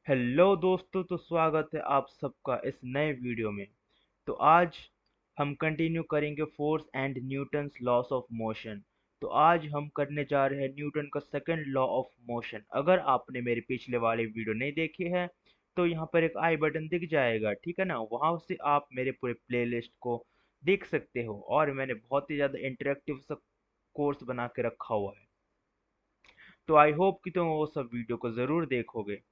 Hello दोस्तों, तो स्वागत है आप सबका इस नए वीडियो में। तो आज हम कंटिन्यू करेंगे force and Newton's loss of motion. तो आज हम करने जा रहे हैं न्यूटन का सेकंड लॉ ऑफ मोशन। अगर आपने मेरे पिछले वाले वीडियो नहीं देखे हैं तो यहाँ पर एक आई बटन दिख जाएगा, ठीक है ना। वहाँ से आप मेरे पूरे प्लेलिस्ट को देख सकते हो और मैंने बहुत ही ज़्यादा इंटरेक्टिव सा कोर्स बना के रखा हुआ है। तो आई होप कि तुम वो सब वीडियो को ज़रूर देखोगे।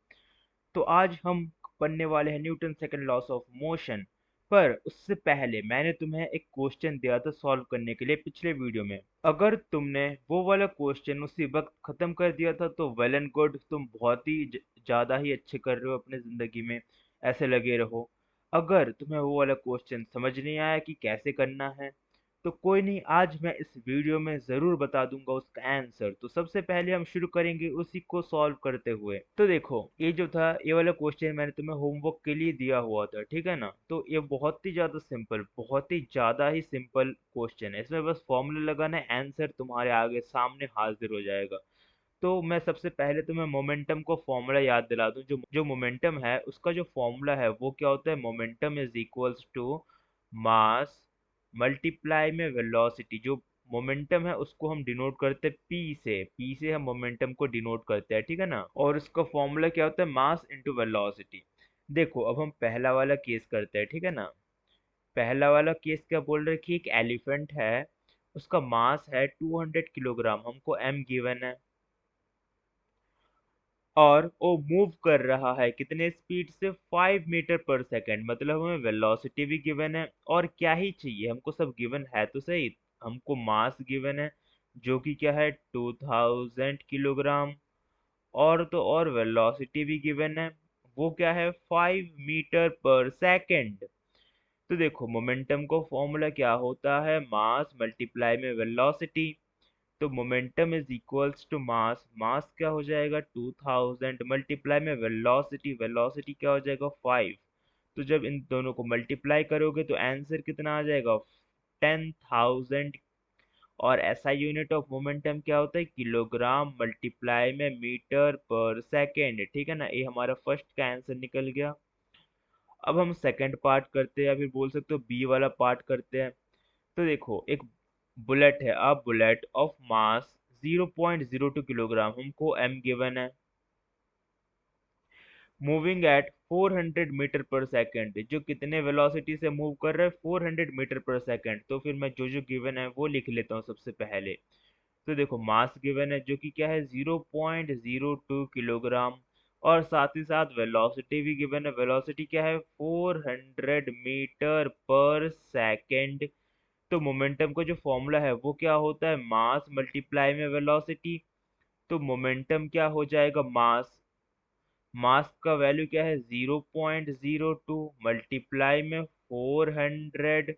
तो आज हम पढ़ने वाले हैं Newton second laws of motion. पर उससे पहले मैंने तुम्हें एक क्वेश्चन दिया था सॉल्व करने के लिए पिछले वीडियो में। अगर तुमने वो वाला क्वेश्चन उसी वक्त खत्म कर दिया था तो वेल एंड गुड, तुम बहुत ही ज्यादा ही अच्छे कर रहे हो अपने जिंदगी में, ऐसे लगे रहो। अगर तुम्हें वो वाला क्वेश्चन समझ नहीं आया कि कैसे करना है तो कोई नहीं, आज मैं इस वीडियो में ज़रूर बता दूंगा उसका आंसर। तो सबसे पहले हम शुरू करेंगे उसी को सॉल्व करते हुए। तो देखो, ये जो था, ये वाला क्वेश्चन मैंने तुम्हें होमवर्क के लिए दिया हुआ था, ठीक है ना। तो ये बहुत ही ज़्यादा सिंपल, बहुत ही ज़्यादा ही सिंपल क्वेश्चन है। इसमें बस फॉर्मूला लगाना है, आंसर तुम्हारे आगे सामने हाजिर हो जाएगा। तो मैं सबसे पहले तुम्हें मोमेंटम को फॉर्मूला याद दिला दूं। जो जो मोमेंटम है उसका जो फॉर्मूला है वो क्या होता है, momentum is equals to mass multiply में वेलोसिटी। जो मोमेंटम है उसको हम डिनोट करते हैं पी से हम मोमेंटम को डिनोट करते हैं, ठीक है ना। और उसका फॉर्मूला क्या होता है, मास इंटू वेलोसिटी। देखो अब हम पहला वाला केस करते हैं, ठीक है ना। पहला वाला केस क्या बोल रहे हैं कि एक एलिफेंट है, उसका मास है 200 किलोग्राम, हमको एम गिवन है, और वो मूव कर रहा है कितने स्पीड से, 5 मीटर पर सेकंड। मतलब हमें वेलोसिटी भी गिवन है और क्या ही चाहिए, हमको सब गिवन है तो सही। हमको मास गिवन है जो कि क्या है 2000 किलोग्राम, और तो और वेलोसिटी भी गिवन है, वो क्या है 5 मीटर पर सेकंड। तो देखो मोमेंटम को फॉर्मूला क्या होता है, मास मल्टीप्लाई में वेलोसिटी। तो momentum is equals to mass, mass क्या हो जाएगा 2000 मल्टीप्लाई में वेलोसिटी, वेलोसिटी क्या हो जाएगा 5। तो जब इन दोनों को मल्टीप्लाई करोगे तो आंसर कितना आ जाएगा 10,000। और एसआई यूनिट ऑफ मोमेंटम क्या होता है, किलोग्राम मल्टीप्लाई में मीटर पर सेकेंड, ठीक है ना। ये हमारा फर्स्ट का आंसर निकल गया। अब हम सेकंड पार्ट करते हैं, या फिर बोल सकते हो बी वाला पार्ट करते हैं। तो देखो एक बुलेट है, अब बुलेट ऑफ मास 0.02 किलोग्राम, हमको एम गिवन है, मूविंग एट 400 मीटर पर सेकंड। जो कितने वेलोसिटी से मूव कर रहे हैं, 400 मीटर पर सेकंड। तो फिर मैं जो जो गिवन है वो लिख लेता हूँ सबसे पहले। तो देखो मास गिवन है जो कि क्या है 0.02 किलोग्राम, और साथ ही साथ वेलोसिटी भी गिवन है, वेलोसिटी क्या है 400 मीटर पर सेकंड। तो मोमेंटम का जो फॉर्मूला है वो क्या होता है, मास मल्टीप्लाई में वेलोसिटी। तो मोमेंटम क्या हो जाएगा, मास, मास का वैल्यू क्या है 0.02 मल्टीप्लाई में 400।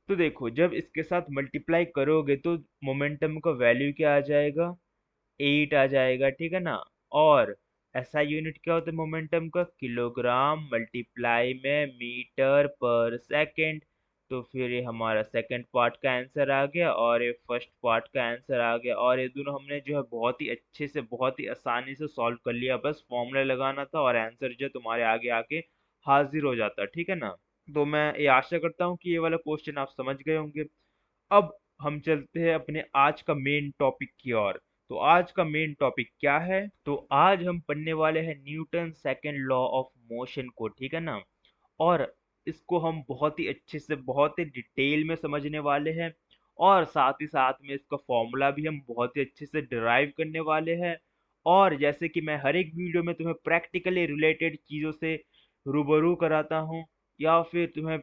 तो देखो जब इसके साथ मल्टीप्लाई करोगे तो मोमेंटम का वैल्यू क्या आ जाएगा, 8 आ जाएगा, ठीक है ना। और ऐसा यूनिट क्या होता है मोमेंटम का, किलोग्राम मल्टीप्लाई में मीटर पर सेकंड। तो फिर ये हमारा सेकंड पार्ट का आंसर आ गया और ये फर्स्ट पार्ट का आंसर आ गया, और ये दोनों हमने जो है बहुत ही अच्छे से, बहुत ही आसानी से सॉल्व कर लिया। बस फॉर्मूला लगाना था और आंसर जो है तुम्हारे आगे आके हाजिर हो जाता, ठीक है ना। तो मैं ये आशा करता हूँ कि ये वाला क्वेश्चन आप समझ गए होंगे। अब हम चलते हैं अपने आज का मेन टॉपिक की ओर। तो आज का मेन टॉपिक क्या है, तो आज हम पढ़ने वाले हैं Newton second law of motion को, ठीक है ना। और इसको हम बहुत ही अच्छे से, बहुत ही डिटेल में समझने वाले हैं, और साथ ही साथ में इसका फॉर्मूला भी हम बहुत ही अच्छे से डिराइव करने वाले हैं। और जैसे कि मैं हर एक वीडियो में तुम्हें प्रैक्टिकली रिलेटेड चीज़ों से रूबरू कराता हूँ, या फिर तुम्हें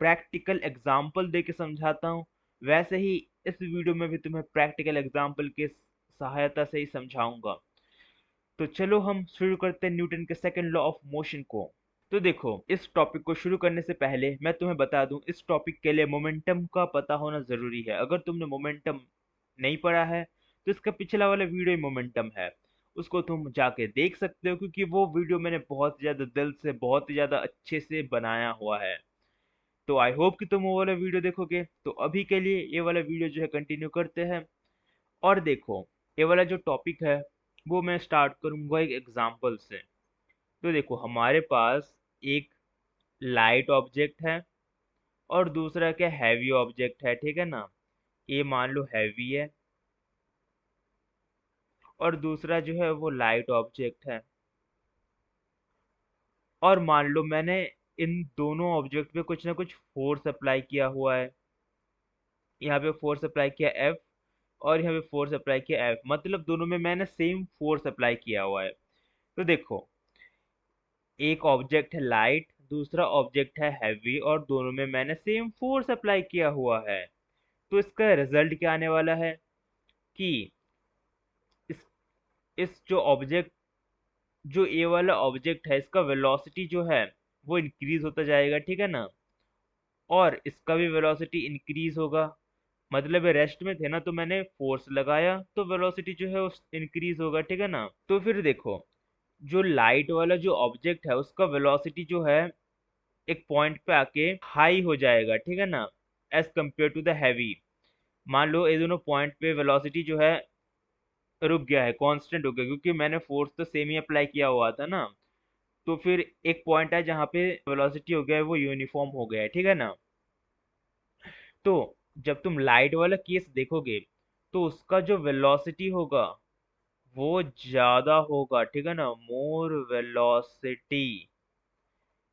प्रैक्टिकल एग्जाम्पल दे के समझाता हूँ, वैसे ही इस वीडियो में भी तुम्हें प्रैक्टिकल एग्जाम्पल के सहायता से ही समझाऊंगा। तो चलो हम शुरू करते हैं न्यूटन के सेकंड लॉ ऑफ मोशन को। तो देखो इस टॉपिक को शुरू करने से पहले मैं तुम्हें बता दूं, इस टॉपिक के लिए मोमेंटम का पता होना जरूरी है। अगर तुमने मोमेंटम नहीं पढ़ा है तो इसका पिछला वाला वीडियो ही मोमेंटम है, उसको तुम जाके देख सकते हो, क्योंकि वो वीडियो मैंने बहुत ज्यादा दिल से, बहुत ज्यादा अच्छे से बनाया हुआ है। तो आई होप कि तुम वो वाला वीडियो देखोगे। तो अभी के लिए ये वाला वीडियो जो है कंटिन्यू करते हैं। और देखो ये वाला जो टॉपिक है वो मैं स्टार्ट करूंगा एक एग्जांपल से। तो देखो हमारे पास एक लाइट ऑब्जेक्ट है और दूसरा क्या हैवी ऑब्जेक्ट है, ठीक है ना। ये मान लो हैवी है और दूसरा जो है वो लाइट ऑब्जेक्ट है। और मान लो मैंने इन दोनों ऑब्जेक्ट पे कुछ ना कुछ फोर्स अप्लाई किया हुआ है। यहाँ पे फोर्स अप्लाई किया F और यहाँ पे फोर्स अप्लाई किया F, मतलब दोनों में मैंने सेम फोर्स अप्लाई किया हुआ है। तो देखो एक ऑब्जेक्ट है लाइट, दूसरा ऑब्जेक्ट है हैवी और दोनों में मैंने सेम फोर्स अप्लाई किया हुआ है। तो इसका रिजल्ट क्या आने वाला है कि इस इस जो ऑब्जेक्ट, जो ए वाला ऑब्जेक्ट है, इसका वेलोसिटी जो है वो इंक्रीज होता जाएगा, ठीक है ना। और इसका भी वेलोसिटी इंक्रीज होगा। मतलब ये रेस्ट में थे ना, तो मैंने फोर्स लगाया तो वेलोसिटी जो है उस इंक्रीज होगा, ठीक है ना। तो फिर देखो जो लाइट वाला जो ऑब्जेक्ट है उसका वेलोसिटी जो है एक पॉइंट पे आके हाई हो जाएगा, ठीक है ना, as compare to the heavy. मान लो ये दोनों पॉइंट पे वेलोसिटी जो है रुक गया है, कांस्टेंट हो गया, क्योंकि मैंने फोर्स तो सेम ही अप्लाई किया हुआ था ना। तो फिर एक पॉइंट है जहाँ पे वेलोसिटी हो गया है वो यूनिफॉर्म हो गया है, ठीक है ना। तो जब तुम लाइट वाला केस देखोगे तो उसका जो वेलोसिटी होगा वो ज्यादा होगा, ठीक है ना, मोर वेलोसिटी।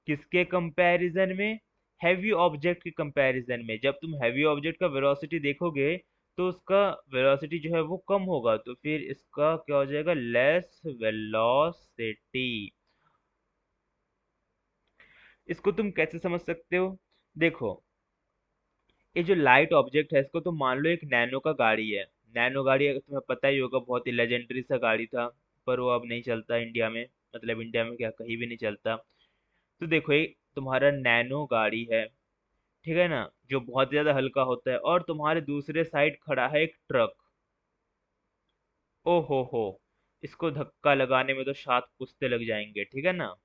किसके कंपैरिजन में? हैवी ऑब्जेक्ट के कंपैरिजन में। जब तुम हैवी ऑब्जेक्ट का वेलोसिटी देखोगे तो उसका वेलोसिटी जो है वो कम होगा, तो फिर इसका क्या हो जाएगा, लेस वेलोसिटी। इसको तुम कैसे समझ सकते हो? देखो ये जो लाइट ऑब्जेक्ट है इसको तुम मान लो एक नैनो का गाड़ी है। नैनो गाड़ी अगर तुम्हें पता ही होगा, बहुत ही लेजेंडरी सा गाड़ी था, पर वो अब नहीं चलता इंडिया में। मतलब इंडिया में क्या, कहीं भी नहीं चलता। तो देखो ये तुम्हारा नैनो गाड़ी है, ठीक है ना, जो बहुत ज्यादा हल्का होता है, और तुम्हारे दूसरे साइड खड़ा है एक ट्रक। ओ हो, इसको धक्का लगाने में तो 7 पुश्ते लग जाएंगे, ठीक है ना।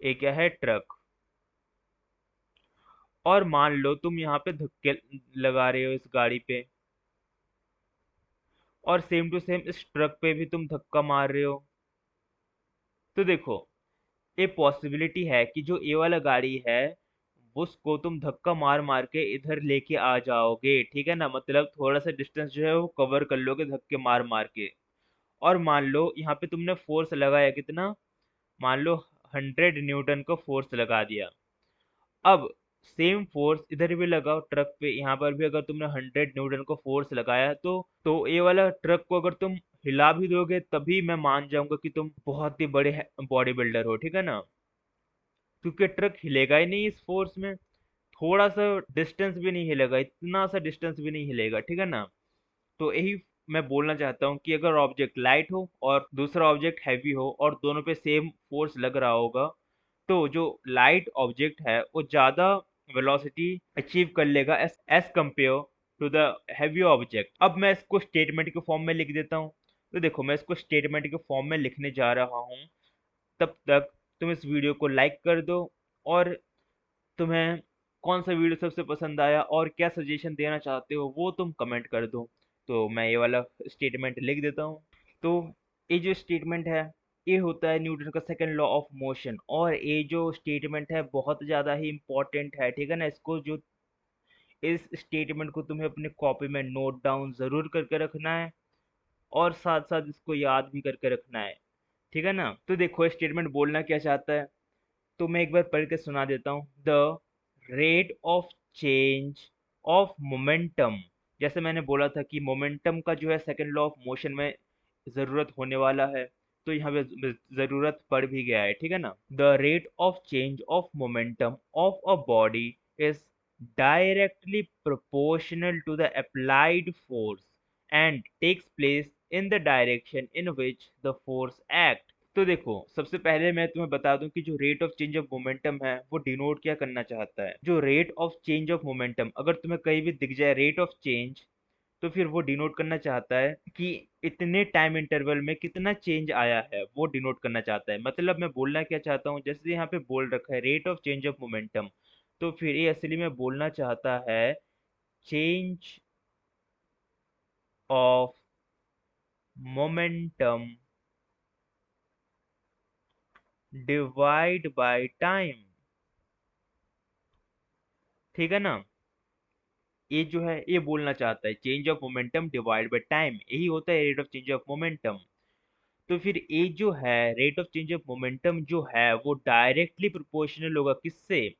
ये क्या है, ट्रक। और मान लो तुम यहाँ पे धक्के लगा रहे हो इस गाड़ी पे, और सेम टू सेम इस ट्रक पे भी तुम धक्का मार रहे हो। तो देखो ये पॉसिबिलिटी है कि जो ये वाला गाड़ी है उसको तुम धक्का मार मार के इधर लेके आ जाओगे, ठीक है ना, मतलब थोड़ा सा डिस्टेंस जो है वो कवर कर लोगे धक्के मार मार के। और मान लो यहाँ पे तुमने फोर्स लगाया कितना, मान लो 100 न्यूटन का फोर्स लगा दिया। अब सेम फोर्स इधर भी लगाओ ट्रक पे, यहाँ पर भी अगर तुमने 100 न्यूटन को फोर्स लगाया तो ये वाला ट्रक को अगर तुम हिला भी दोगे तभी मैं मान जाऊंगा कि तुम बहुत ही बड़े बॉडी बिल्डर हो, ठीक है ना। क्योंकि ट्रक हिलेगा ही नहीं इस फोर्स में, थोड़ा सा डिस्टेंस भी नहीं हिलेगा, इतना सा डिस्टेंस भी नहीं हिलेगा, ठीक है ना। तो यही मैं बोलना चाहता हूँ कि अगर ऑब्जेक्ट लाइट हो और दूसरा ऑब्जेक्ट हैवी हो और दोनों पे सेम फोर्स लग रहा होगा, तो जो लाइट ऑब्जेक्ट है वो ज्यादा वेलोसिटी अचीव कर लेगा as compare to the heavy object. अब मैं इसको स्टेटमेंट के फॉर्म में लिख देता हूँ। तो देखो मैं इसको स्टेटमेंट के फॉर्म में लिखने जा रहा हूँ। तब तक तुम इस वीडियो को लाइक कर दो, और तुम्हें कौन सा वीडियो सबसे पसंद आया और क्या सजेशन देना चाहते हो वो तुम कमेंट कर दो। तो मैं ये वाला स्टेटमेंट लिख देता हूँ। तो ये जो स्टेटमेंट है ये होता है न्यूटन का सेकंड लॉ ऑफ मोशन, और ये जो स्टेटमेंट है बहुत ज़्यादा ही इम्पोर्टेंट है, ठीक है ना। इसको जो इस स्टेटमेंट को तुम्हें अपने कॉपी में नोट डाउन ज़रूर करके रखना है, और साथ साथ इसको याद भी करके रखना है, ठीक है ना। तो देखो स्टेटमेंट बोलना क्या चाहता है, तो मैं एक बार पढ़ के सुना देता हूँ। The rate of change of momentum, जैसे मैंने बोला था कि मोमेंटम का जो है सेकंड लॉ ऑफ मोशन में ज़रूरत होने वाला है, तो यहाँ पे ज़रूरत पड़ भी गया है, ठीक है ना। The rate of change of momentum of a body is directly proportional to the applied force and takes place in the direction in which the force acts। तो देखो सबसे पहले मैं तुम्हें बता दूं कि जो rate of change of momentum है वो डिनोट क्या करना चाहता है। जो rate of change of momentum अगर तुम्हें कहीं भी दिख जाए रेट ऑफ चेंज, तो फिर वो डिनोट करना चाहता है कि इतने टाइम इंटरवल में कितना चेंज आया है, वो डिनोट करना चाहता है। मतलब मैं बोलना क्या चाहता हूँ, जैसे यहाँ पे बोल रखा है rate of change of momentum, तो फिर ये असली में बोलना चाहता है change of momentum divide by time. ठीक है ना, ये जो है ये बोलना चाहता है change of momentum divide by time, यही होता है rate of change of momentum. तो फिर ये जो है rate of change of momentum जो है वो डायरेक्टली प्रोपोर्शनल होगा किससे,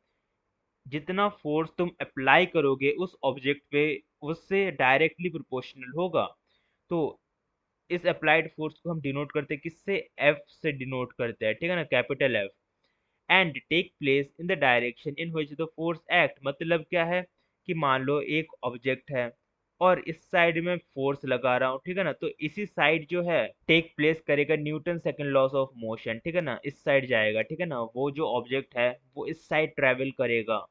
जितना फोर्स तुम अप्लाई करोगे उस ऑब्जेक्ट पे उससे डायरेक्टली प्रोपोर्शनल होगा। तो इस अप्लाइड फोर्स को हम डिनोट करते हैं किससे, एफ से डिनोट करते हैं, ठीक है ना, capital F. And take place in the direction in which the force act, मतलब क्या है कि मान लो एक ऑब्जेक्ट है और इस साइड में फोर्स लगा रहा हूँ, ठीक है ना, तो इसी साइड जो है टेक प्लेस करेगा Newton second laws of motion, ठीक है ना, इस साइड जाएगा, ठीक है ना, वो जो ऑब्जेक्ट है वो इस साइड ट्रेवल करेगा,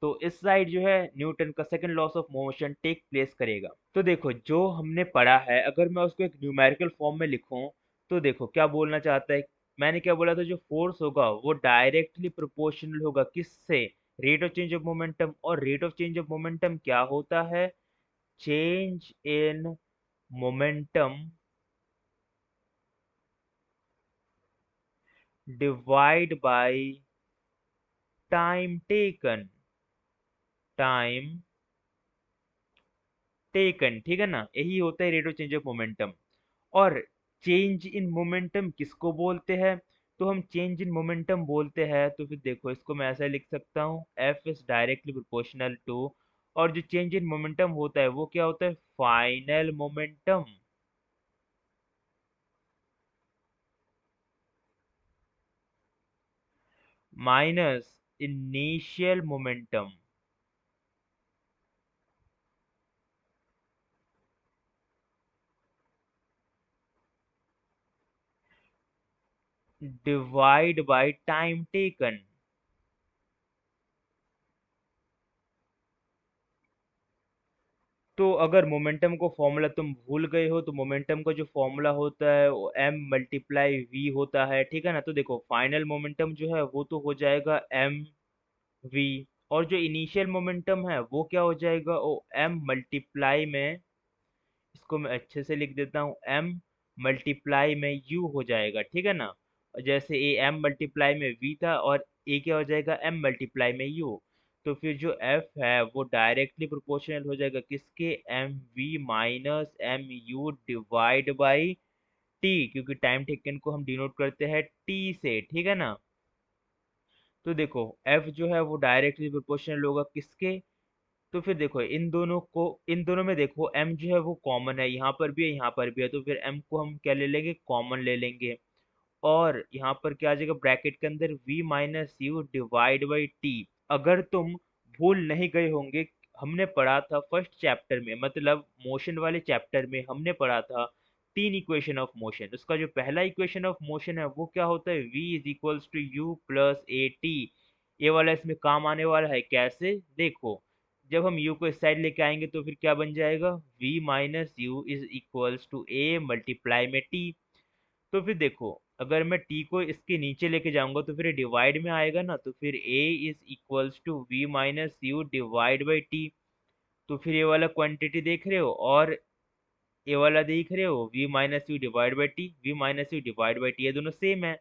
तो इस साइड जो है न्यूटन का second laws of motion take place करेगा। तो देखो जो हमने पढ़ा है अगर मैं उसको एक न्यूमेरिकल फॉर्म में लिखूं, तो देखो क्या बोलना चाहता है, मैंने क्या बोला था, जो फोर्स होगा वो डायरेक्टली प्रोपोर्शनल होगा किससे, rate of change of momentum. और rate of change of momentum क्या होता है, change in momentum divide by time taken, time taken, ठीक है ना, यही होता है rate of change of momentum. और चेंज इन मोमेंटम किसको बोलते हैं, तो हम चेंज इन मोमेंटम बोलते हैं, तो फिर देखो इसको मैं ऐसा लिख सकता हूँ F is directly proportional to, और जो चेंज इन मोमेंटम होता है वो क्या होता है, final momentum minus initial momentum divide by time taken. तो अगर मोमेंटम को फॉर्मूला तुम भूल गए हो, तो मोमेंटम का जो फॉर्मूला होता है वो m मल्टीप्लाई v होता है, ठीक है ना, तो देखो फाइनल मोमेंटम जो है वो तो हो जाएगा m v, और जो इनिशियल मोमेंटम है वो क्या हो जाएगा, वो m मल्टीप्लाई में, इसको मैं अच्छे से लिख देता हूँ, m मल्टीप्लाई में u हो जाएगा, ठीक है ना, जैसे ए m मल्टीप्लाई में v था और a क्या हो जाएगा m मल्टीप्लाई में u। तो फिर जो f है वो डायरेक्टली प्रोपोर्शनल हो जाएगा किसके, M V minus M U divide by T, क्योंकि टाइम टेकन को हम डिनोट करते हैं t से, ठीक है ना। तो देखो f जो है वो डायरेक्टली प्रोपोर्शनल होगा किसके, तो फिर देखो इन दोनों को, इन दोनों में देखो m जो है वो कॉमन है, यहाँ पर भी है यहाँ पर भी है, तो फिर m को हम क्या ले लेंगे, कॉमन ले लेंगे। और यहाँ पर क्या आ जाएगा ब्रैकेट के अंदर v minus you divide by T. अगर तुम भूल नहीं गए होंगे, हमने पढ़ा था फर्स्ट चैप्टर में, मतलब मोशन वाले चैप्टर में हमने पढ़ा था तीन इक्वेशन ऑफ मोशन। उसका जो पहला इक्वेशन ऑफ मोशन है वो क्या होता है, v is equals to you plus A T. ये वाला इसमें काम आने वाला है, कैसे देखो, जब हम u को इस साइड लेके आएंगे तो फिर क्या बन जाएगा, v minus U is equals to a multiply में t। तो फिर देखो अगर मैं t को इसके नीचे लेके जाऊंगा तो फिर ये डिवाइड में आएगा ना, तो फिर a is equals to we minus you divide by T. तो फिर ये वाला क्वांटिटी देख रहे हो और ये वाला देख रहे हो, v minus you divide by t, v minus you divide by t, ये दोनों सेम है।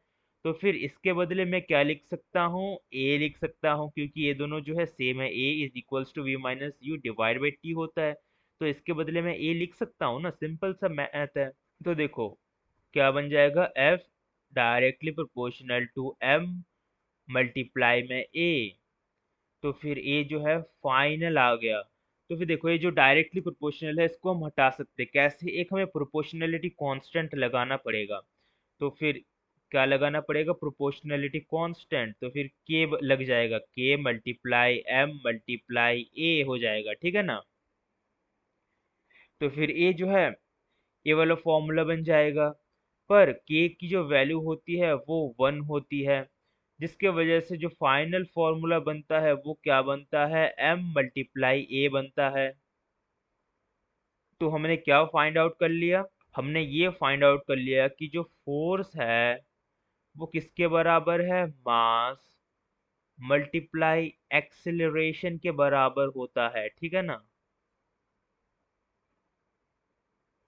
तो फिर इसके बदले मैं क्या लिख सकता हूँ, a लिख सकता हूँ, क्योंकि ये दोनों जो है सेम है, a is equals to we minus you divide by t होता है, तो इसके बदले मैं a लिख सकता हूँ ना, सिंपल सा मैथ है। तो देखो क्या बन जाएगा, f directly proportional to m multiply में a, तो फिर a जो है फाइनल आ गया। तो फिर देखो ये जो डायरेक्टली प्रोपोर्शनल है इसको हम हटा सकते हैं कैसे, एक हमें प्रोपोर्शनलिटी कांस्टेंट लगाना पड़ेगा। तो फिर क्या लगाना पड़ेगा, प्रोपोर्शनलिटी कांस्टेंट, तो फिर k लग जाएगा, k multiply m multiply a हो जाएगा, ठीक है ना। तो फिर a जो है ये वाला फॉर्मूला बन जाएगा, पर k की जो वैल्यू होती है वो 1 होती है, जिसके वजह से जो फाइनल फॉर्मूला बनता है वो क्या बनता है, m मल्टीप्लाई a बनता है। तो हमने क्या फाइंड आउट कर लिया, हमने ये फाइंड आउट कर लिया कि जो फोर्स है वो किसके बराबर है, मास मल्टीप्लाई एक्सेलरेशन के बराबर होता है, ठीक है ना।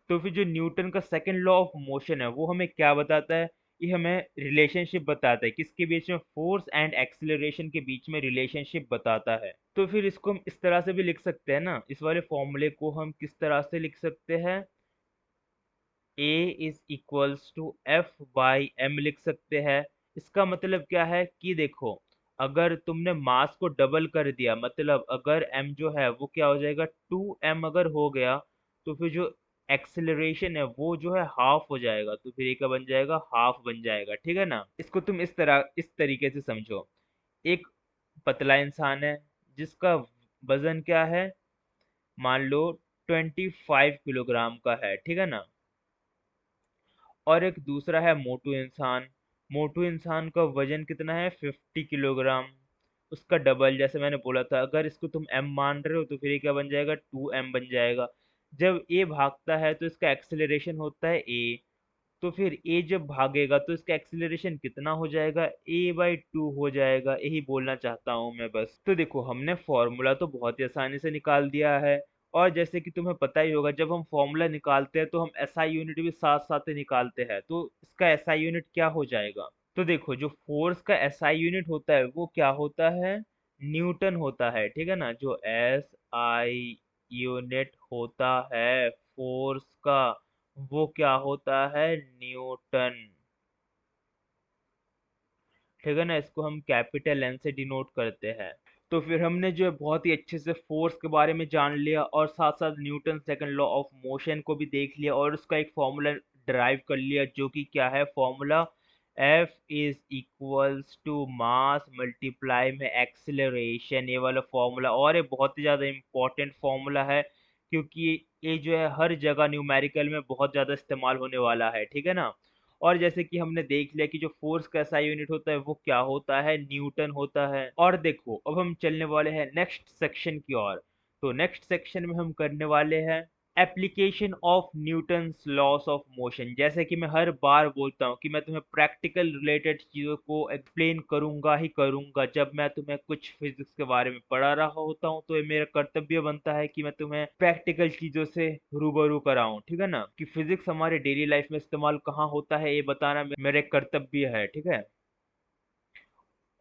तो फिर जो न्यूटन का सेकंड लॉ ऑफ मोशन है वो हमें क्या बताता है? ये हमें रिलेशनशिप बताता है, किसके बीच में? फोर्स एंड एक्सीलरेशन के बीच में रिलेशनशिप बताता है। तो फिर इसको हम इस तरह से भी लिख सकते हैं ना, इस वाले फॉर्मूले को हम किस तरह से लिख सकते हैं? A is equals to f by m लिख सकते हैं। इसका मतलब क्या है कि देखो, अगर तुमने मास को डबल कर दिया, मतलब अगर m जो है वो क्या हो जाएगा, 2m अगर हो गया, तो फिर जो एक्सेलरेशन है वो जो है हाफ हो जाएगा, तो फिर ये क्या बन जाएगा? हाफ बन जाएगा। ठीक है ना? इसको तुम इस तरीके से समझो। एक पतला इंसान है जिसका वजन क्या है, मान लो 25 किलोग्राम का है, ठीक है ना? और एक दूसरा है मोटू इंसान। मोटू इंसान का वजन कितना है? 50 किलोग्राम। उसका डबल, जैसे मैंने बोला था, अगर इसको तुम m मान रहे हो तो फिर ये क्या बन जाएगा? 2m बन जाएगा। जब a भागता है तो इसका एक्सेलरेशन होता है a, तो फिर a जब भागेगा तो इसका एक्सीलरेशन कितना हो जाएगा? a/2 हो जाएगा। यही बोलना चाहता हूँ मैं बस। तो देखो, हमने फॉर्मूला तो बहुत ही आसानी से निकाल दिया है। और जैसे कि तुम्हें पता ही होगा, जब हम फॉर्मूला निकालते हैं तो हम एसआई यूनिट भी साथ साथ ही निकालते हैं। तो इसका एसआई यूनिट क्या हो जाएगा? तो देखो, जो फोर्स का एसआई यूनिट होता है वो क्या होता है? न्यूटन होता है। ठीक है ना? जो एस आई यूनिट होता है फोर्स का, वो क्या होता है? न्यूटन। ठीक है ना? इसको हम कैपिटल एन से डिनोट करते हैं। तो फिर हमने जो है बहुत ही अच्छे से फोर्स के बारे में जान लिया, और साथ साथ Newton second law of motion को भी देख लिया, और उसका एक फॉर्मूला ड्राइव कर लिया, जो कि क्या है formula? F is equals to mass multiply में एक्सिलरेशन, ये वाला फॉर्मूला। और ये बहुत ही ज़्यादा इम्पोर्टेंट फॉर्मूला है, क्योंकि ये जो है हर जगह न्यूमेरिकल में बहुत ज़्यादा इस्तेमाल होने वाला है। ठीक है ना? और जैसे कि हमने देख लिया कि जो फोर्स का एसआई यूनिट होता है वो क्या होता है? न्यूटन होता है। और देखो, अब हम चलने वाले हैं नेक्स्ट सेक्शन की ओर। तो नेक्स्ट सेक्शन में हम करने वाले हैं application of Newton's loss of motion. जैसे कि मैं हर बार बोलता हूँ कि मैं तुम्हें प्रैक्टिकल रिलेटेड चीज़ों को एक्सप्लेन करूंगा ही करूंगा। जब मैं तुम्हें कुछ फिजिक्स के बारे में पढ़ा रहा होता हूँ तो ये मेरा कर्तव्य बनता है कि मैं तुम्हें प्रैक्टिकल चीज़ों से रूबरू कराऊं। ठीक है ना? कि फिजिक्स हमारे डेली लाइफ में इस्तेमाल कहाँ होता है ये बताना मेरा एक कर्तव्य है। ठीक है?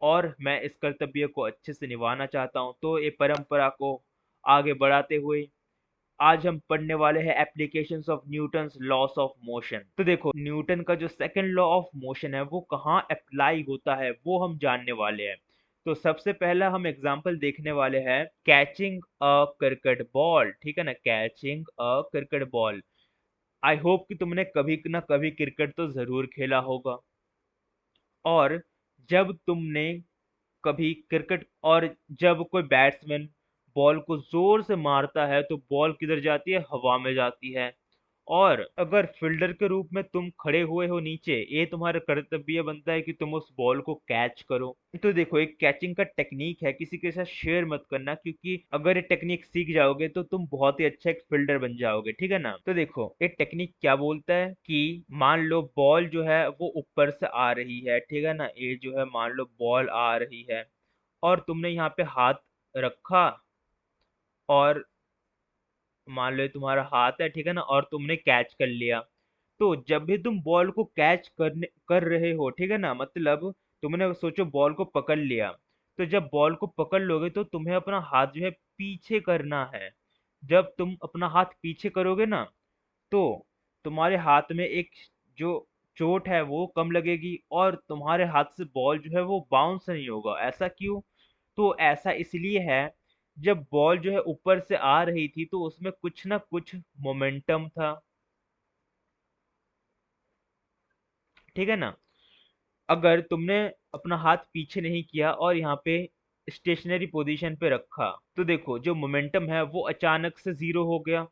और मैं इस कर्तव्य को अच्छे से निभाना चाहता हूँ। तो ये परंपरा को आगे बढ़ाते हुए आज हम पढ़ने वाले हैं applications of Newton's loss of motion. तो देखो, न्यूटन का जो सेकंड लॉ ऑफ मोशन है वो कहाँ अप्लाई होता है वो हम जानने वाले हैं। तो सबसे पहला हम एग्जांपल देखने वाले हैं कैचिंग अ क्रिकेट बॉल। ठीक है ना? Catching a cricket ball. I hope कि तुमने कभी ना कभी क्रिकेट तो जरूर खेला होगा। और जब तुमने कभी क्रिकेट, और जब कोई बैट्समैन बॉल को जोर से मारता है तो बॉल किधर जाती है? हवा में जाती है। और अगर फील्डर के रूप में तुम खड़े हुए हो नीचे, ये तुम्हारा कर्तव्य बनता है कि तुम उस बॉल को कैच करो। तो देखो, एक कैचिंग का टेक्निक है, किसी के साथ शेयर मत करना, क्योंकि अगर ये टेक्निक सीख जाओगे तो तुम बहुत ही अच्छा एक फील्डर बन जाओगे। ठीक है ना? तो देखो, ये टेक्निक क्या बोलता है कि मान लो बॉल जो है वो ऊपर से आ रही है। ठीक है ना? ये जो है, मान लो बॉल आ रही है और तुमने यहाँ पे हाथ रखा, और मान लो ये तुम्हारा हाथ है। ठीक है ना? और तुमने कैच कर लिया। तो जब भी तुम बॉल को कैच कर रहे हो, ठीक है ना, मतलब तुमने सोचो बॉल को पकड़ लिया, तो जब बॉल को पकड़ लोगे तो तुम्हें अपना हाथ जो है पीछे करना है। जब तुम अपना हाथ पीछे करोगे ना, तो तुम्हारे हाथ में एक जो चोट है वो कम लगेगी, और तुम्हारे हाथ से बॉल जो है वो बाउंस नहीं होगा। ऐसा क्यों? तो ऐसा इसलिए है, जब बॉल जो है ऊपर से आ रही थी तो उसमें कुछ ना कुछ मोमेंटम था। ठीक है ना? अगर तुमने अपना हाथ पीछे नहीं किया और यहाँ पे स्टेशनरी पोजीशन पे रखा, तो देखो जो मोमेंटम है वो अचानक से जीरो हो गया।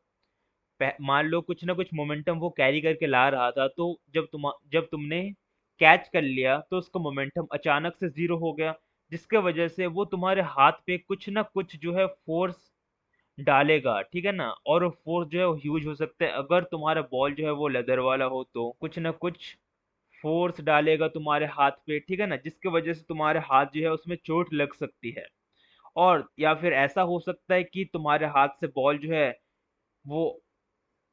मान लो कुछ ना कुछ मोमेंटम वो कैरी करके ला रहा था, तो जब तुमने कैच कर लिया तो उसका मोमेंटम अचानक से जीरो हो गया, जिसके वजह से वो तुम्हारे हाथ पे कुछ ना कुछ जो है फोर्स डालेगा। ठीक है ना? और वो फोर्स जो है वो ह्यूज हो सकता है। अगर तुम्हारा बॉल जो है वो लेदर वाला हो तो कुछ ना कुछ फोर्स डालेगा तुम्हारे हाथ पे। ठीक है ना? जिसकी वजह से तुम्हारे हाथ जो है उसमें चोट लग सकती है। और या फिर ऐसा हो सकता है कि तुम्हारे हाथ से बॉल जो है वो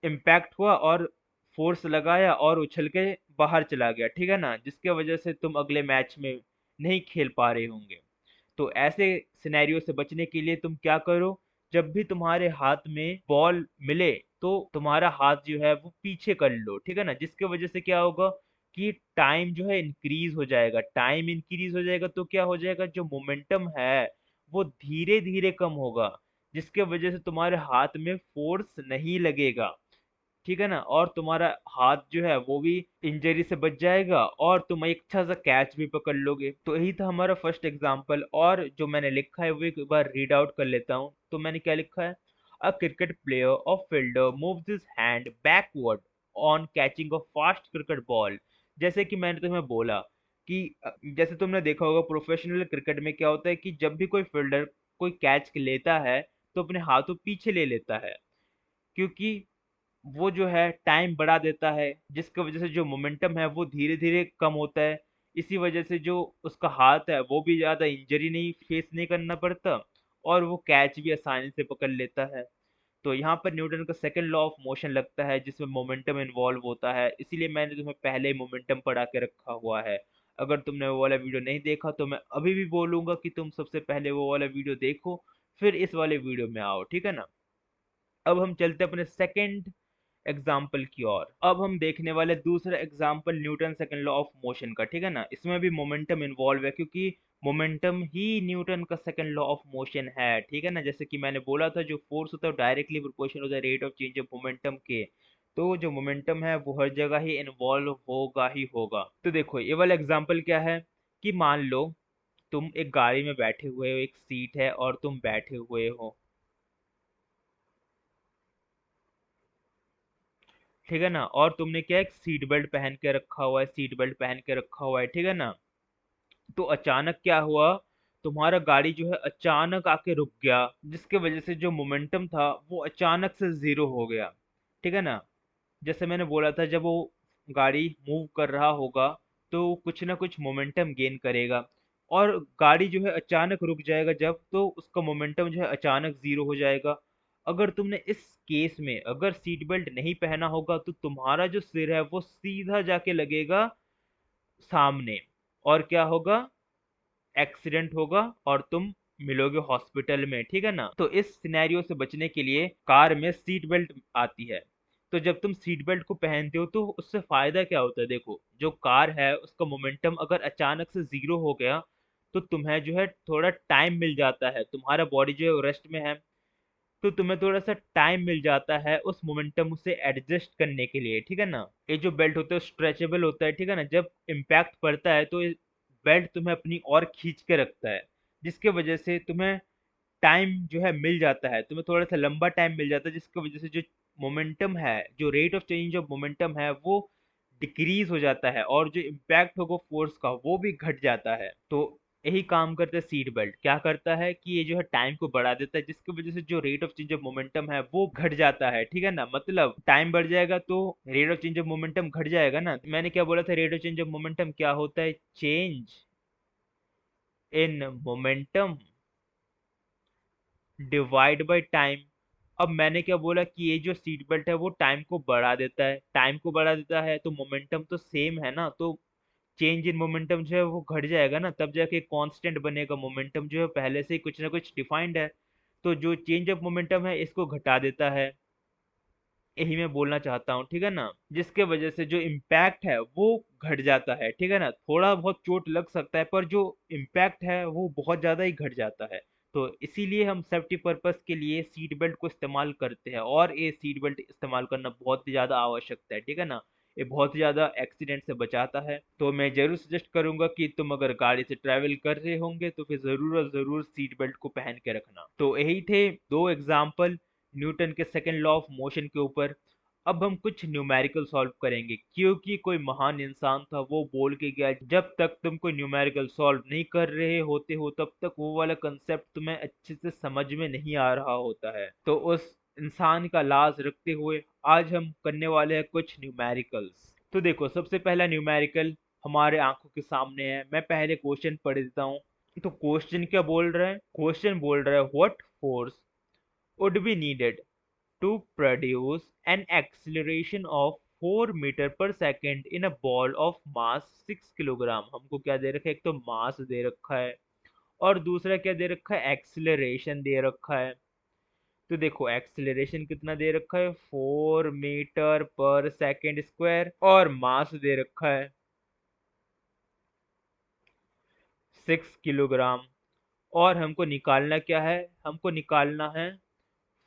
इम्पैक्ट हुआ और फोर्स लगाया और उछल के बाहर चला गया, ठीक है ना, जिसके वजह से तुम अगले मैच में नहीं खेल पा रहे होंगे। तो ऐसे सिनेरियो से बचने के लिए तुम क्या करो, जब भी तुम्हारे हाथ में बॉल मिले तो तुम्हारा हाथ जो है वो पीछे कर लो, ठीक है ना, जिसके वजह से क्या होगा कि टाइम जो है इंक्रीज हो जाएगा। टाइम इंक्रीज हो जाएगा तो क्या हो जाएगा, जो मोमेंटम है वो धीरे धीरे कम होगा, जिसके वजह से तुम्हारे हाथ में फोर्स नहीं लगेगा, ठीक है ना, और तुम्हारा हाथ जो है वो भी इंजरी से बच जाएगा और तुम एक अच्छा सा कैच भी पकड़ लोगे। तो यही था हमारा फर्स्ट एग्जांपल, और जो मैंने लिखा है वो एक बार रीड आउट कर लेता हूँ। तो मैंने क्या लिखा है, अ क्रिकेट प्लेयर और fielder moves his hand backward on catching a fast cricket ball. जैसे कि मैंने तुम्हें बोला कि जैसे तुमने देखा होगा प्रोफेशनल क्रिकेट में क्या होता है कि जब भी कोई फील्डर कोई कैच लेता है तो अपने हाथों पीछे ले लेता है, क्योंकि वो जो है टाइम बढ़ा देता है, जिसकी वजह से जो मोमेंटम है वो धीरे धीरे कम होता है। इसी वजह से जो उसका हाथ है वो भी ज्यादा इंजरी नहीं फेस नहीं करना पड़ता और वो कैच भी आसानी से पकड़ लेता है। तो यहाँ पर न्यूटन का सेकंड लॉ ऑफ मोशन लगता है जिसमें मोमेंटम इन्वॉल्व होता है, इसीलिए मैंने तुम्हें पहले ही मोमेंटम पढ़ा के रखा हुआ है। अगर तुमने वो वाला वीडियो नहीं देखा तो मैं अभी भी बोलूंगा कि तुम सबसे पहले वो वाला वीडियो देखो, फिर इस वाले वीडियो में आओ, ठीक है ना। अब हम चलते हैं अपने सेकंड एग्जाम्पल की ओर। अब हम देखने वाले दूसरा example Newton second law of motion का, ठीक है ना। इसमें भी मोमेंटम इन्वॉल्व है क्योंकि मोमेंटम ही न्यूटन का सेकंड लॉ ऑफ मोशन है, ठीक है ना। जैसे कि मैंने बोला था जो फोर्स होता है डायरेक्टली प्रोपोर्शनल होता है rate of change of momentum के, तो जो मोमेंटम है वो हर जगह ही इन्वॉल्व होगा ही होगा। तो देखो ये वाला एग्जाम्पल क्या है कि मान लो तुम एक गाड़ी में बैठे हुए हो, एक सीट है और तुम बैठे हुए हो, ठीक है ना, और तुमने क्या एक सीट बेल्ट पहन के रखा हुआ है, सीट बेल्ट पहन के रखा हुआ है, ठीक है ना। तो अचानक क्या हुआ, तुम्हारा गाड़ी जो है अचानक आके रुक गया, जिसके वजह से जो मोमेंटम था वो अचानक से जीरो हो गया, ठीक है ना। जैसे मैंने बोला था जब वो गाड़ी मूव कर रहा होगा तो कुछ ना कुछ मोमेंटम गेन करेगा, और गाड़ी जो है अचानक रुक जाएगा जब, तो उसका मोमेंटम जो है अचानक जीरो हो जाएगा। अगर तुमने इस केस में अगर सीट बेल्ट नहीं पहना होगा तो तुम्हारा जो सिर है वो सीधा जाके लगेगा सामने, और क्या होगा, एक्सीडेंट होगा और तुम मिलोगे हॉस्पिटल में, ठीक है ना। तो इस सिनेरियो से बचने के लिए कार में सीट बेल्ट आती है। तो जब तुम सीट बेल्ट को पहनते हो तो उससे फायदा क्या होता है, देखो जो कार है उसका मोमेंटम अगर अचानक से जीरो हो गया तो तुम्हें जो है थोड़ा टाइम मिल जाता है, तुम्हारा बॉडी जो है रेस्ट में है, तो तुम्हें थोड़ा सा टाइम मिल जाता है उस मोमेंटम से एडजस्ट करने के लिए, ठीक है ना। ये जो बेल्ट होता है स्ट्रेचेबल होता है, ठीक है ना, जब इम्पैक्ट पड़ता है तो बेल्ट तुम्हें अपनी ओर खींच के रखता है, जिसके वजह से तुम्हें टाइम जो है मिल जाता है, तुम्हें थोड़ा सा लंबा टाइम मिल जाता है, जिसकी वजह से जो मोमेंटम है, जो rate of change of momentum है वो डिक्रीज हो जाता है, और जो इम्पैक्ट होगा फोर्स का वो भी घट जाता है। तो यही काम करता है सीट बेल्ट, क्या करता है कि ये जो है टाइम को बढ़ा देता है, जिसकी वजह से जो rate of change of momentum है वो घट जाता है, ठीक है ना। मतलब टाइम बढ़ जाएगा तो rate of change of momentum घट जाएगा ना। मैंने क्या बोला था, rate of change of momentum क्या होता है, change in momentum divide by time. अब मैंने क्या बोला कि ये जो सीट बेल्ट है वो टाइम को बढ़ा देता है, टाइम को बढ़ा देता है तो मोमेंटम तो सेम है ना, तो चेंज इन मोमेंटम जो है वो घट जाएगा ना, तब जाके कांस्टेंट बनेगा। मोमेंटम जो है पहले से ही कुछ ना कुछ डिफाइंड है, तो जो चेंज ऑफ मोमेंटम है इसको घटा देता है, यही मैं बोलना चाहता हूँ, ठीक है ना। जिसके वजह से जो इम्पैक्ट है वो घट जाता है, ठीक है ना। थोड़ा बहुत चोट लग सकता है पर जो इम्पैक्ट है वो बहुत ज्यादा ही घट जाता है। तो इसीलिए हम सेफ्टी पर्पस के लिए सीट बेल्ट को इस्तेमाल करते हैं, और ये सीट बेल्ट इस्तेमाल करना बहुत ही ज्यादा आवश्यकता है, ठीक है ना। ये बहुत ही ज्यादा एक्सीडेंट से बचाता है। तो मैं जरूर सजेस्ट करूंगा कि तुम अगर गाड़ी से ट्रैवल कर रहे होंगे तो फिर जरूर और जरूर सीट बेल्ट को पहन के रखना। तो यही थे दो एग्जाम्पल न्यूटन के सेकंड लॉ ऑफ मोशन के ऊपर। अब हम कुछ न्यूमेरिकल सॉल्व करेंगे, क्योंकि कोई महान इंसान था वो बोल के गया जब तक तुम कोई न्यूमेरिकल सॉल्व नहीं कर रहे होते हो तब तक वो वाला कंसेप्ट तुम्हें अच्छे से समझ में नहीं आ रहा होता है। तो उस इंसान का लाज रखते हुए आज हम करने वाले हैं कुछ न्यूमेरिकल्स। तो देखो सबसे पहला न्यूमेरिकल हमारे आंखों के सामने है, मैं पहले क्वेश्चन पढ़ देता हूँ। तो क्वेश्चन क्या बोल रहा है, क्वेश्चन बोल रहा है what force would be needed to produce an acceleration of 4 metre per second in a ball of mass 6 kilogram. हमको क्या दे रखा है, एक तो मास दे रखा है और दूसरा क्या दे रखा है, एक्सिलरेशन दे रखा है। तो देखो एक्सिलरेशन कितना दे रखा है, 4 मीटर पर सेकेंड स्क्वायर, और मास दे रखा है 6 किलोग्राम। और हमको निकालना क्या है, हमको निकालना है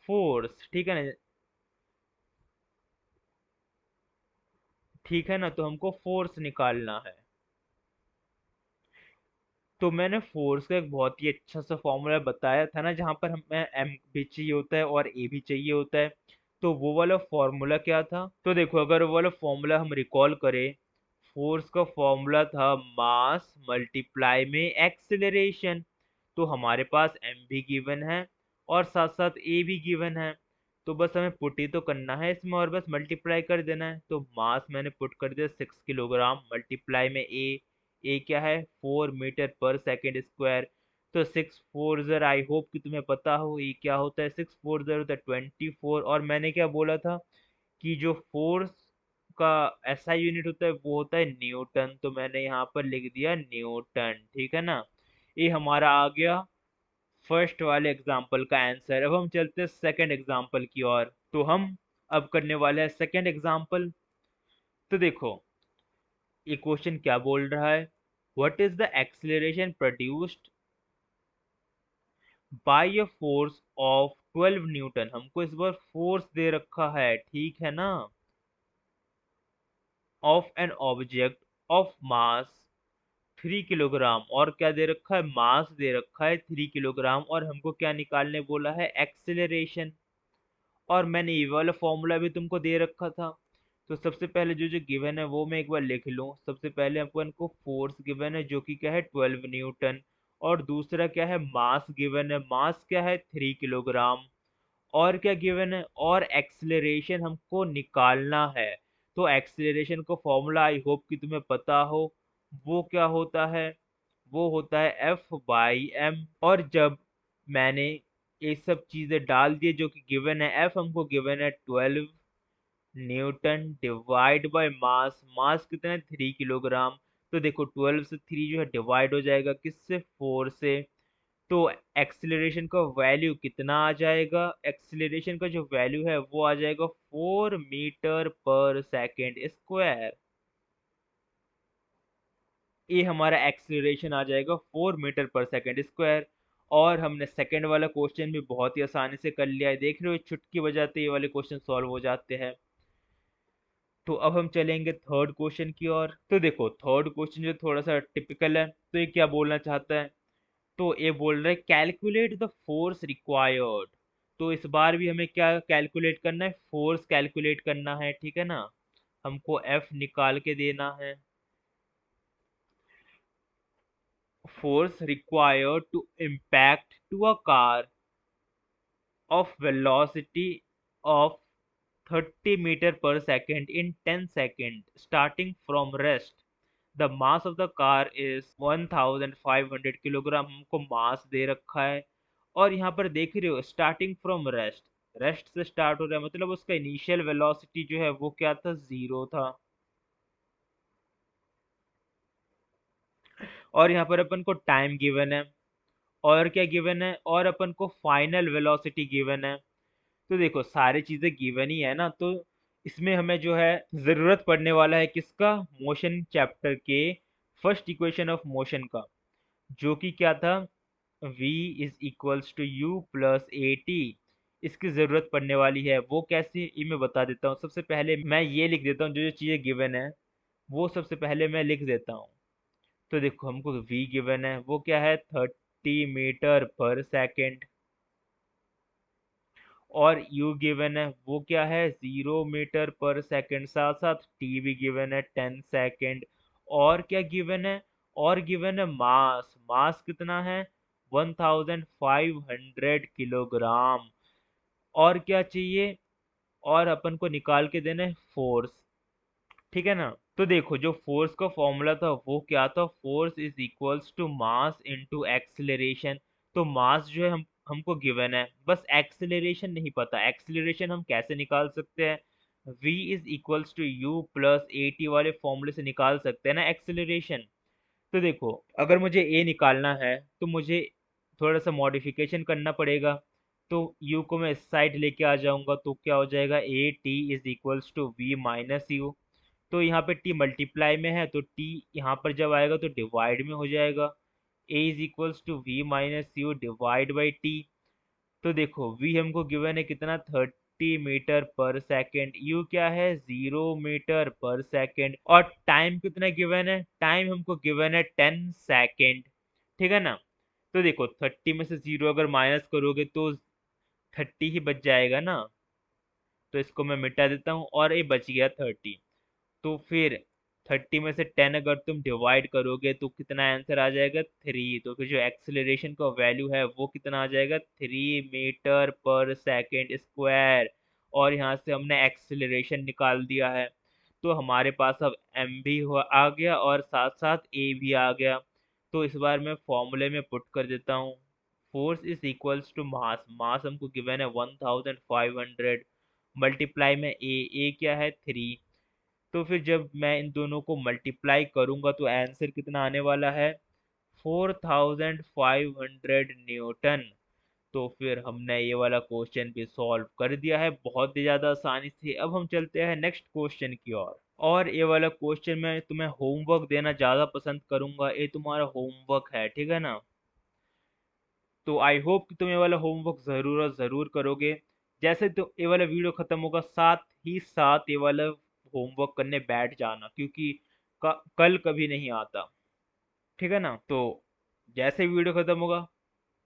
फोर्स, ठीक है ना। ठीक है ना, तो हमको फोर्स निकालना है। तो मैंने फोर्स का एक बहुत ही अच्छा सा फॉर्मूला बताया था ना, जहां पर हमें एम भी चाहिए होता है और ए भी चाहिए होता है। तो वो वाला फॉर्मूला क्या था, तो देखो अगर वो वाला फॉर्मूला हम रिकॉल करें, फोर्स का फॉर्मूला था मास मल्टीप्लाई में एक्सेलरेशन। तो हमारे पास एम भी गिवन है और साथ साथ ए भी गिवन है। तो बस हमें पुट ही तो करना है इसमें और बस मल्टीप्लाई कर देना है। तो मास मैंने पुट कर दिया 6 किलोग्राम, मल्टीप्लाई में ए क्या है, 4 मीटर पर सेकेंड स्क्वायर। तो 6 4 आई होप कि तुम्हें पता हो ये क्या होता है, 6 4 होता है 24। और मैंने क्या बोला था कि जो फोर्स का एसआई यूनिट होता है वो होता है न्यूटन। तो मैंने यहाँ पर लिख दिया न्यूटन, ठीक है ना। ये हमारा आ गया फर्स्ट वाले एग्जाम्पल का आंसर। अब हम चलते हैं सेकंड एग्जाम्पल की ओर। तो हम अब करने वाले हैं सेकंड एग्जाम्पल। तो देखो ये क्वेश्चन क्या बोल रहा है, what is the acceleration produced by a force of 12 Newton. हमको इस बार फोर्स दे रखा है, ठीक है ना, of an object of mass 3 kilogram. और क्या दे रखा है, मास दे रखा है 3 किलोग्राम, और हमको क्या निकालने बोला है, एक्सेलरेशन। और मैंने ये वाला फॉर्मूला भी तुमको दे रखा था। तो सबसे पहले जो जो गिवन है वो मैं एक बार लिख लूँ। सबसे पहले अपन को फोर्स गिवन है जो कि क्या है 12 न्यूटन, और दूसरा क्या है, मास गिवन है, मास क्या है 3 किलोग्राम। और क्या गिवन है, और एक्सेलरेशन हमको निकालना है। तो एक्सेलरेशन का फॉर्मूला आई होप कि तुम्हें पता हो, वो क्या होता है, वो होता है F/m। और जब मैंने ये सब चीजें डाल दिए जो कि गिवन है, F हमको गिवन है 12 न्यूटन डिवाइड बाय मास, मास कितना है 3 किलोग्राम। तो देखो 12 से 3 जो है डिवाइड हो जाएगा किससे, 4 से। तो एक्सिलरेशन का वैल्यू कितना आ जाएगा, एक्सिलरेशन का जो वैल्यू है वो आ जाएगा 4 मीटर पर सेकेंड स्क्वायर। ये हमारा एक्सिलरेशन आ जाएगा 4 मीटर पर सेकेंड स्क्वायर। और हमने सेकेंड वाला क्वेश्चन भी बहुत ही आसानी से कर लिया है, देख रहे हो चुटकी बजाते ये वाले क्वेश्चन सॉल्व हो जाते हैं। तो अब हम चलेंगे थर्ड क्वेश्चन की ओर। तो देखो थर्ड क्वेश्चन जो थोड़ा सा टिपिकल है, तो ये क्या बोलना चाहता है, तो ये बोल रहा है कैलकुलेट द फोर्स रिक्वायर्ड। तो इस बार भी हमें क्या कैलकुलेट करना है, फोर्स कैलकुलेट करना है, ठीक है ना। हमको एफ निकाल के देना है, force required to impact to a car of velocity of 30 meter per second in 10 seconds starting from rest. The mass of the car is 1500 kilogram. हमको मास दे रखा है और यहाँ पर देख रहे हो स्टार्टिंग फ्रॉम रेस्ट, रेस्ट से स्टार्ट हो रहा है, मतलब उसका इनिशियल वेलोसिटी जो है वो क्या था, 0 था। और यहाँ पर अपन को टाइम गिवन है, और क्या गिवन है, और अपन को फाइनल वेलोसिटी गिवन है। तो देखो सारी चीजें गिवन ही है ना, तो इसमें हमें जो है जरूरत पड़ने वाला है किसका, मोशन चैप्टर के फर्स्ट इक्वेशन ऑफ मोशन का, जो कि क्या था, v is equals to you plus A t. इसकी जरूरत पड़ने वाली है, वो कैसे ये मैं बता देता हूँ। सबसे पहले मैं ये लिख देता हूँ, जो जो चीजें गिवन है वो सबसे पहले मैं लिख देता हूँ। तो देखो हमको v गिवन है वो क्या है, 30 मीटर पर सेकेंड। और u गिवन है वो क्या है, 0 मीटर पर सेकंड। साथ साथ t भी गिवन है 10 सेकंड। और क्या गिवन है, और गिवन है मास, मास कितना है 1500 किलोग्राम। और क्या चाहिए, और अपन को निकाल के देना है फोर्स, ठीक है ना। तो देखो जो फोर्स का फॉर्मूला था वो क्या था, force is equals to mass into acceleration. तो मास जो है हम हमको गिवन है, बस एक्सेलरेशन नहीं पता। एक्सेलरेशन हम कैसे निकाल सकते हैं? v is equals to you plus A t वाले फॉर्मूले से निकाल सकते हैं ना एक्सेलरेशन। तो देखो, अगर मुझे ए निकालना है तो मुझे थोड़ा सा मॉडिफिकेशन करना पड़ेगा। तो u को मैं इस साइड लेके आ जाऊंगा, तो क्या हो जाएगा, a t is equals to we minus u. तो यहाँ पे t मल्टीप्लाई में है, तो t यहाँ पर जब आएगा तो डिवाइड में हो जाएगा। a is equals to we minus you divide by T. तो देखो v हमको गिवन है कितना, 30 मीटर पर सेकेंड, u क्या है, 0 मीटर पर सेकेंड, और टाइम कितना गिवन है, टाइम हमको गिवन है 10 सेकेंड। ठीक है ना? तो देखो 30 में से 0 अगर माइनस करोगे तो 30 ही बच जाएगा ना। तो इसको मैं मिटा देता हूँ और ये बच गया 30। तो फिर 30 में से 10 अगर तुम डिवाइड करोगे तो कितना आंसर आ जाएगा, 3। तो फिर जो एक्सेलरेशन का वैल्यू है वो कितना आ जाएगा, 3 मीटर पर सेकेंड स्क्वायर। और यहाँ से हमने एक्सेलरेशन निकाल दिया है। तो हमारे पास अब एम भी आ गया और साथ साथ ए भी आ गया। तो इस बार मैं फॉर्मूले में पुट कर देता हूँ। Force is equals to mass, mass हमको गिवन है 1500, मल्टीप्लाई में ए क्या है, 3। तो फिर जब मैं इन दोनों को मल्टीप्लाई करूंगा तो आंसर कितना आने वाला है, 4500 न्यूटन। तो फिर हमने ये वाला क्वेश्चन भी सॉल्व कर दिया है बहुत ही ज़्यादा आसानी से। अब हम चलते हैं नेक्स्ट क्वेश्चन की ओर। और ये वाला क्वेश्चन मैं तुम्हें होमवर्क देना ज़्यादा पसंद करूंगा, ये तुम्हारा होमवर्क है, ठीक है ना? तो आई होप कि तुम ये वाला होमवर्क ज़रूर और ज़रूर करोगे। जैसे तो ये वाला वीडियो ख़त्म होगा, साथ ही साथ ये वाला होमवर्क करने बैठ जाना, क्योंकि कल कभी नहीं आता। ठीक है ना? तो जैसे वीडियो ख़त्म होगा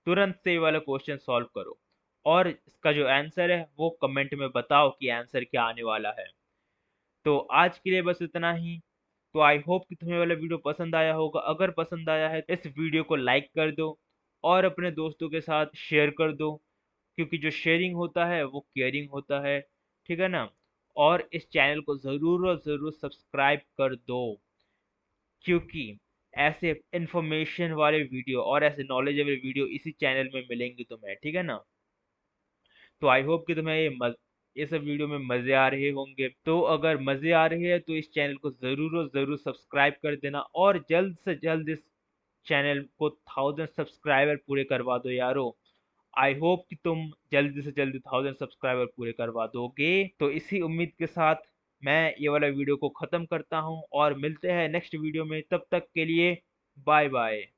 तुरंत से ये वाला क्वेश्चन सॉल्व करो, और इसका जो आंसर है वो कमेंट में बताओ कि आंसर क्या आने वाला है। तो आज के लिए बस इतना ही। तो आई होप कि तुम्हें वाला वीडियो पसंद आया होगा। अगर पसंद आया है तो इस वीडियो को लाइक कर दो और अपने दोस्तों के साथ शेयर कर दो, क्योंकि जो शेयरिंग होता है वो केयरिंग होता है। ठीक है ना? और इस चैनल को ज़रूर और ज़रूर सब्सक्राइब कर दो, क्योंकि ऐसे इंफॉर्मेशन वाले वीडियो और ऐसे नॉलेजेबल वीडियो इसी चैनल में मिलेंगे तुम्हें। ठीक है ना? तो आई होप कि तुम्हें ये सब वीडियो में मज़े आ रहे होंगे। तो अगर मज़े आ रहे हैं तो इस चैनल को ज़रूर और ज़रूर सब्सक्राइब कर देना, और जल्द से जल्द इस चैनल को 1000 सब्सक्राइबर पूरे करवा दो यारो। आई होप कि तुम जल्दी से जल्दी 1000 सब्सक्राइबर पूरे करवा दोगे। तो इसी उम्मीद के साथ मैं ये वाला वीडियो को ख़त्म करता हूँ और मिलते हैं नेक्स्ट वीडियो में। तब तक के लिए बाय बाय।